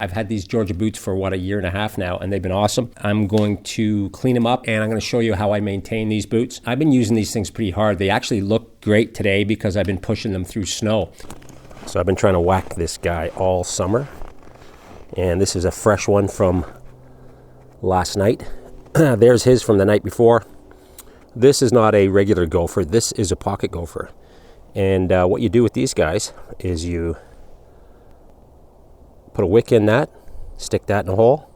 I've had these Georgia boots for what, 1.5 years now, and they've been awesome. I'm going to clean them up, and I'm going to show you how I maintain these boots. I've been using these things pretty hard. They actually look great today because I've been pushing them through snow. So I've been trying to whack this guy all summer, and this is a fresh one from last night. There's his from the night before. This is not a regular gopher. This is a pocket gopher. And what you do with these guys is you put a wick in that, stick that in a hole,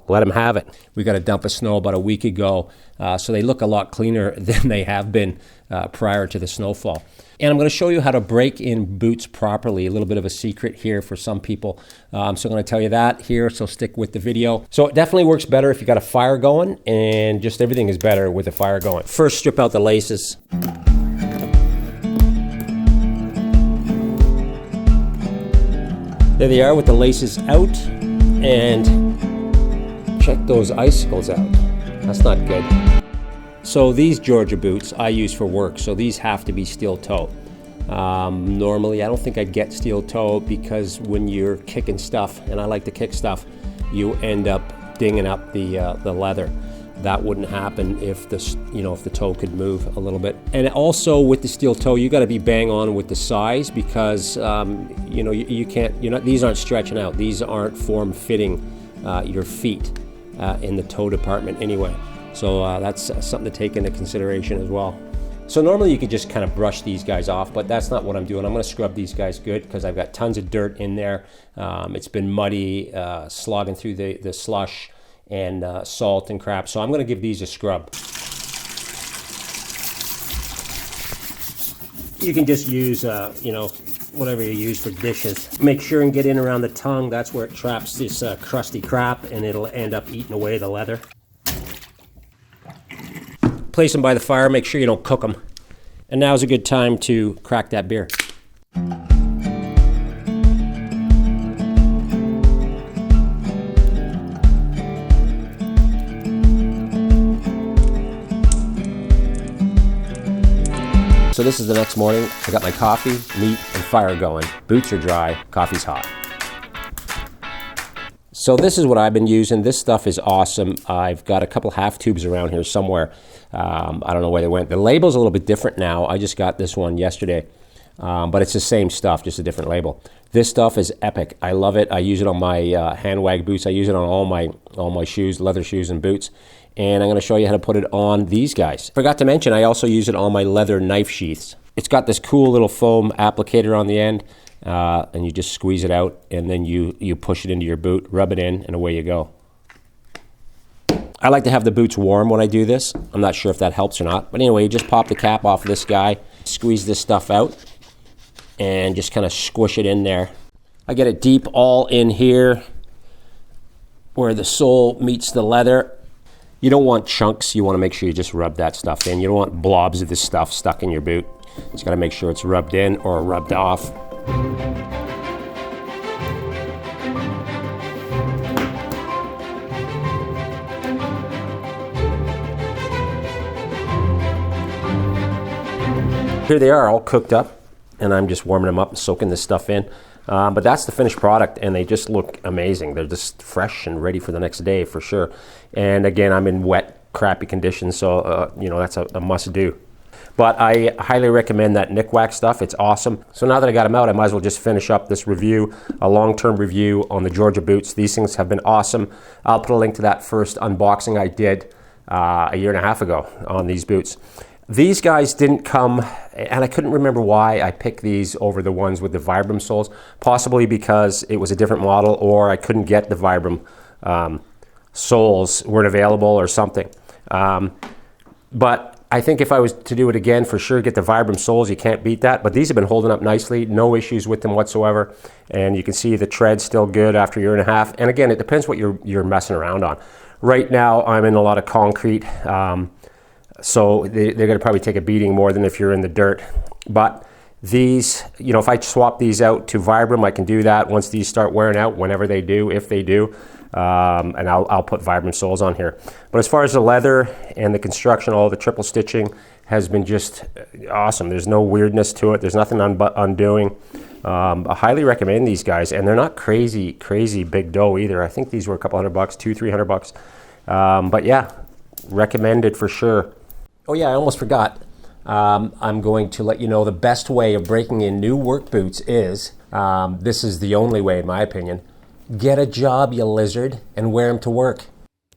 let them have it. We got a dump of snow about a week ago, so they look a lot cleaner than they have been prior to the snowfall. And I'm going to show you how to break in boots properly, a little bit of a secret here for some people. So I'm going to tell you that here, so stick with the video. So it definitely works better if you got a fire going, and just everything is better with a fire going. First, strip out the laces. There they are with the laces out, and check those icicles out. That's not good. So these Georgia boots I use for work, so these have to be steel toe. Normally I don't think I'd get steel toe because when you're kicking stuff, and I like to kick stuff, you end up dinging up the leather. That wouldn't happen if the toe could move a little bit. And also with the steel toe, you got to be bang on with the size because you can't. These aren't stretching out. These aren't form fitting your feet in the toe department anyway. So that's something to take into consideration as well. So normally you could just kind of brush these guys off, but that's not what I'm doing. I'm going to scrub these guys good because I've got tons of dirt in there. It's been muddy, slogging through the slush and salt and crap. So I'm going to give these a scrub. You can just use, whatever you use for dishes. Make sure and get in around the tongue. That's where it traps this crusty crap, and it'll end up eating away the leather. Place them by the fire. Make sure you don't cook them. And now's a good time to crack that beer. So this is the next morning. I got my coffee, meat, and fire going. Boots are dry, coffee's hot. So this is what I've been using. This stuff is awesome. I've got a couple half tubes around here somewhere. I don't know where they went. The label's a little bit different now. I just got this one yesterday, but it's the same stuff, just a different label. This stuff is epic. I love it. I use it on my hand wag boots. I use it on all my shoes, leather shoes and boots. And I'm going to show you how to put it on these guys. Forgot to mention, I also use it on my leather knife sheaths. It's got this cool little foam applicator on the end, and you just squeeze it out, and then you push it into your boot, rub it in, and away you go. I like to have the boots warm when I do this. I'm not sure if that helps or not. But anyway, you just pop the cap off of this guy, squeeze this stuff out, and just kind of squish it in there. I get it deep all in here where the sole meets the leather. You don't want chunks. You want to make sure you just rub that stuff in. You don't want blobs of this stuff stuck in your boot. Just got to make sure it's rubbed in or rubbed off. Here they are all cooked up, and I'm just warming them up and soaking this stuff in. But that's the finished product, and they just look amazing. They're just fresh and ready for the next day for sure. And again, I'm in wet, crappy conditions, so that's a must-do. But I highly recommend that Nikwax stuff. It's awesome. So now that I got them out, I might as well just finish up this review, a long-term review on the Georgia boots. These things have been awesome. I'll put a link to that first unboxing I did 1.5 years ago on these boots. These guys didn't come, and I couldn't remember why I picked these over the ones with the Vibram soles, possibly because it was a different model, or I couldn't get the Vibram soles, weren't available or something. But I think if I was to do it again, for sure, get the Vibram soles. You can't beat that. But these have been holding up nicely. No issues with them whatsoever. And you can see the tread's still good after 1.5 years. And again, it depends what you're messing around on. Right now, I'm in a lot of concrete. So they're going to probably take a beating more than if you're in the dirt. But these, if I swap these out to Vibram, I can do that once these start wearing out, whenever they do, if they do. And I'll put Vibram soles on here. But as far as the leather and the construction, all the triple stitching has been just awesome. There's no weirdness to it. There's nothing undoing. I highly recommend these guys, and they're not crazy big dough either. I think these were a couple $100, $200-300. But yeah, recommended for sure. Oh yeah, I almost forgot. I'm going to let you know the best way of breaking in new work boots is, this is the only way in my opinion, get a job, you lizard, and wear them to work.